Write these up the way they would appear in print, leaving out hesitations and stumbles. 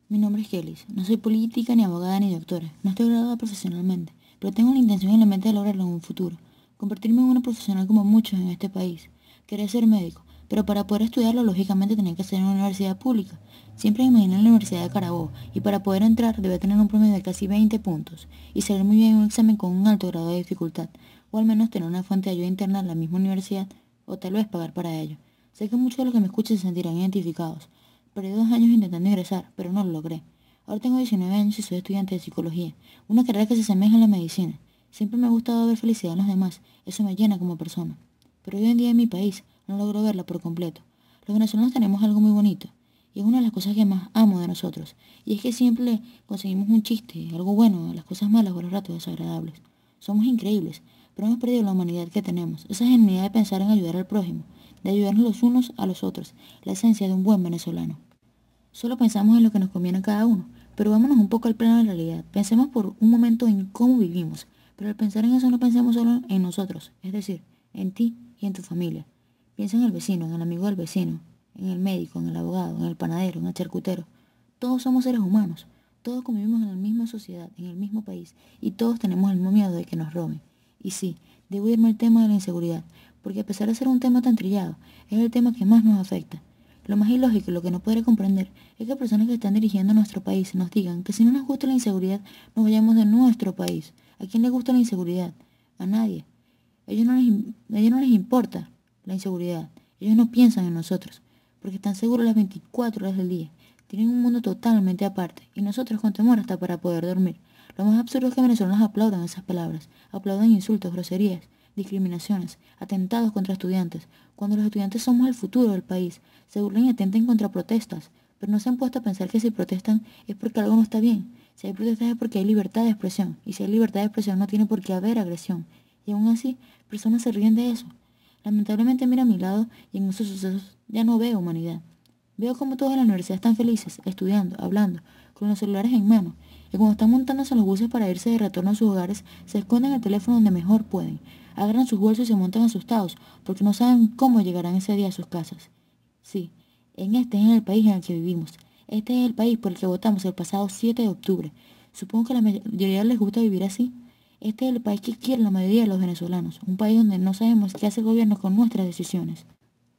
Mi nombre es Kelly. No soy política, ni abogada, ni doctora. No estoy graduada profesionalmente, pero tengo la intención en la mente de lograrlo en un futuro. Convertirme en una profesional como muchos en este país. Quería ser médico, pero para poder estudiarlo, lógicamente tenía que ser en una universidad pública. Siempre me imaginé en la Universidad de Carabobo, y para poder entrar debía tener un promedio de casi 20 puntos, y salir muy bien en un examen con un alto grado de dificultad, o al menos tener una fuente de ayuda interna en la misma universidad, o tal vez pagar para ello. Sé que muchos de los que me escuchen se sentirán identificados. Perdí 2 años intentando ingresar, pero no lo logré. Ahora tengo 19 años y soy estudiante de psicología, una carrera que se asemeja a la medicina. Siempre me ha gustado ver felicidad en los demás, eso me llena como persona. Pero hoy en día en mi país no logro verla por completo. Los venezolanos tenemos algo muy bonito, y es una de las cosas que más amo de nosotros, y es que siempre conseguimos un chiste, algo bueno, las cosas malas o los ratos desagradables. Somos increíbles, pero hemos perdido la humanidad que tenemos, esa genuinidad de pensar en ayudar al prójimo, de ayudarnos los unos a los otros, la esencia de un buen venezolano. Solo pensamos en lo que nos conviene a cada uno, pero vámonos un poco al plano de la realidad. Pensemos por un momento en cómo vivimos, pero al pensar en eso no pensemos solo en nosotros, es decir, en ti y en tu familia. Piensa en el vecino, en el amigo del vecino, en el médico, en el abogado, en el panadero, en el charcutero. Todos somos seres humanos, todos convivimos en la misma sociedad, en el mismo país, y todos tenemos el mismo miedo de que nos roben. Y sí, debo irme al tema de la inseguridad, porque a pesar de ser un tema tan trillado, es el tema que más nos afecta. Lo más ilógico y lo que no podré comprender es que personas que están dirigiendo nuestro país nos digan que si no nos gusta la inseguridad, nos vayamos de nuestro país. ¿A quién le gusta la inseguridad? A nadie. A ellos no les importa la inseguridad. Ellos no piensan en nosotros, porque están seguros las 24 horas del día. Tienen un mundo totalmente aparte, y nosotros con temor hasta para poder dormir. Lo más absurdo es que venezolanos aplaudan esas palabras, aplaudan insultos, groserías, discriminaciones, atentados contra estudiantes, cuando los estudiantes somos el futuro del país. Se burlan y atenten contra protestas, pero no se han puesto a pensar que si protestan es porque algo no está bien. Si hay protestas es porque hay libertad de expresión, y si hay libertad de expresión no tiene por qué haber agresión. Y aún así, personas se ríen de eso. Lamentablemente miro a mi lado y en esos sucesos ya no veo humanidad. Veo como todos en la universidad están felices, estudiando, hablando, con los celulares en mano, y cuando están montándose en los buses para irse de retorno a sus hogares, se esconden el teléfono donde mejor pueden, agarran sus bolsos y se montan asustados, porque no saben cómo llegarán ese día a sus casas. Sí, este es el país en el que vivimos. Este es el país por el que votamos el pasado 7 de octubre. Supongo que a la mayoría les gusta vivir así. Este es el país que quiere la mayoría de los venezolanos, un país donde no sabemos qué hace el gobierno con nuestras decisiones.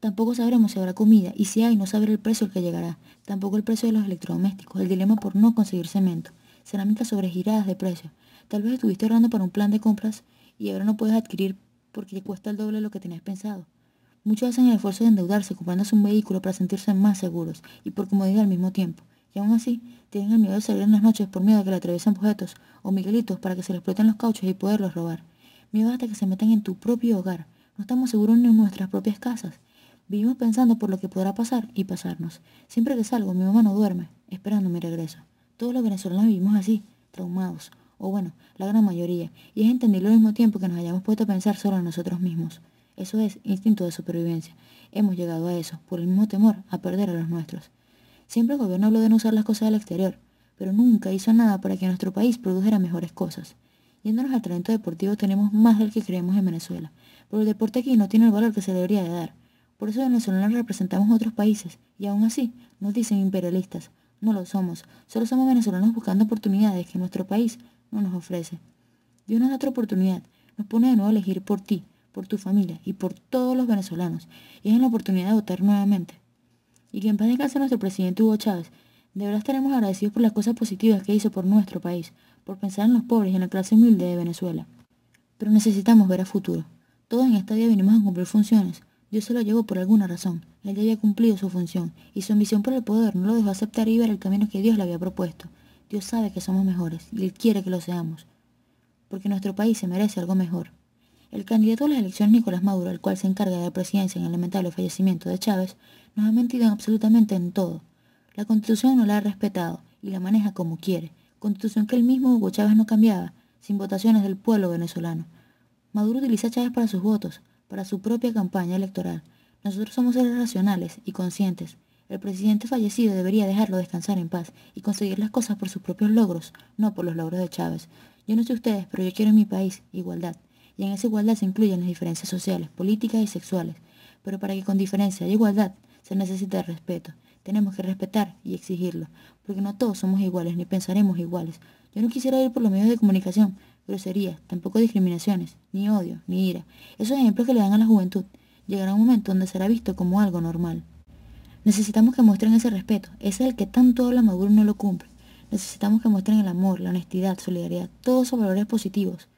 Tampoco sabremos si habrá comida, y si hay, no saber el precio al que llegará. Tampoco el precio de los electrodomésticos, el dilema por no conseguir cemento, cerámicas sobregiradas de precio. Tal vez estuviste ahorrando para un plan de compras y ahora no puedes adquirir porque cuesta el doble de lo que tenías pensado. Muchos hacen el esfuerzo de endeudarse comprándose un vehículo para sentirse más seguros y por comodidad al mismo tiempo. Y aún así, tienen el miedo de salir en las noches por miedo a que le atraviesen objetos o miguelitos para que se les exploten los cauchos y poderlos robar. Miedo hasta que se metan en tu propio hogar. No estamos seguros ni en nuestras propias casas. Vivimos pensando por lo que podrá pasar y pasarnos. Siempre que salgo, mi mamá no duerme, esperando mi regreso. Todos los venezolanos vivimos así, traumados, o bueno, la gran mayoría, y es entendible al mismo tiempo que nos hayamos puesto a pensar solo en nosotros mismos. Eso es instinto de supervivencia. Hemos llegado a eso, por el mismo temor a perder a los nuestros. Siempre el gobierno habló de no usar las cosas del exterior, pero nunca hizo nada para que nuestro país produjera mejores cosas. Yéndonos al talento deportivo tenemos más del que creemos en Venezuela, pero el deporte aquí no tiene el valor que se debería de dar. Por eso venezolanos representamos a otros países, y aún así nos dicen imperialistas. No lo somos, solo somos venezolanos buscando oportunidades que nuestro país no nos ofrece. Dios nos da otra oportunidad, nos pone de nuevo a elegir por ti, por tu familia y por todos los venezolanos, y es en la oportunidad de votar nuevamente. Y que en paz descanse nuestro presidente Hugo Chávez. De verdad estaremos agradecidos por las cosas positivas que hizo por nuestro país, por pensar en los pobres y en la clase humilde de Venezuela. Pero necesitamos ver a futuro. Todos en esta vida vinimos a cumplir funciones. Dios se lo llevó por alguna razón. Él ya había cumplido su función, y su ambición por el poder no lo dejó aceptar y ver el camino que Dios le había propuesto. Dios sabe que somos mejores, y Él quiere que lo seamos, porque nuestro país se merece algo mejor. El candidato a las elecciones, Nicolás Maduro, el cual se encarga de la presidencia en el lamentable fallecimiento de Chávez, nos ha mentido absolutamente en todo. La Constitución no la ha respetado, y la maneja como quiere. Constitución que el mismo Hugo Chávez no cambiaba, sin votaciones del pueblo venezolano. Maduro utiliza a Chávez para sus votos, para su propia campaña electoral. Nosotros somos seres racionales y conscientes. El presidente fallecido debería dejarlo descansar en paz y conseguir las cosas por sus propios logros, no por los logros de Chávez. Yo no sé ustedes, pero yo quiero en mi país igualdad. Y en esa igualdad se incluyen las diferencias sociales, políticas y sexuales. Pero para que con diferencia haya igualdad, se necesita respeto. Tenemos que respetar y exigirlo, porque no todos somos iguales ni pensaremos iguales. Yo no quisiera oír por los medios de comunicación groserías, tampoco discriminaciones, ni odio, ni ira. Esos ejemplos que le dan a la juventud. Llegará un momento donde será visto como algo normal. Necesitamos que muestren ese respeto, ese es el que tanto habla Maduro y no lo cumple. Necesitamos que muestren el amor, la honestidad, solidaridad, todos esos valores positivos.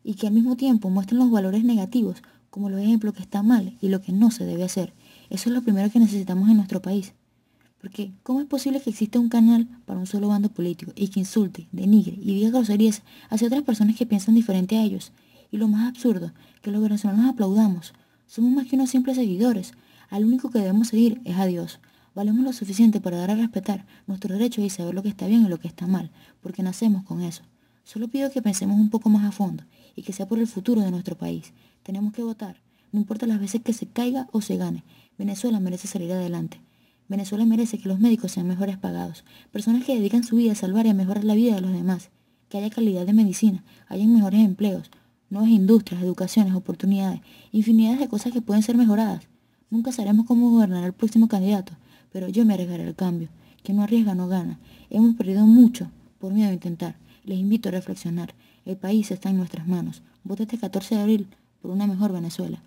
Y que al mismo tiempo muestren los valores negativos, como los ejemplos que está mal y lo que no se debe hacer. Eso es lo primero que necesitamos en nuestro país. Porque, ¿cómo es posible que exista un canal para un solo bando político y que insulte, denigre y diga groserías hacia otras personas que piensan diferente a ellos? Y lo más absurdo, que los venezolanos aplaudamos. Somos más que unos simples seguidores. Al único que debemos seguir es a Dios. Valemos lo suficiente para dar a respetar nuestros derechos y saber lo que está bien y lo que está mal, porque nacemos con eso. Solo pido que pensemos un poco más a fondo y que sea por el futuro de nuestro país. Tenemos que votar, no importa las veces que se caiga o se gane. Venezuela merece salir adelante. Venezuela merece que los médicos sean mejores pagados, personas que dedican su vida a salvar y a mejorar la vida de los demás, que haya calidad de medicina, haya mejores empleos, nuevas industrias, educaciones, oportunidades, infinidades de cosas que pueden ser mejoradas. Nunca sabremos cómo gobernará el próximo candidato, pero yo me arriesgaré al cambio. Quien no arriesga no gana. Hemos perdido mucho por miedo a intentar. Les invito a reflexionar. El país está en nuestras manos. Vote este 14 de abril por una mejor Venezuela.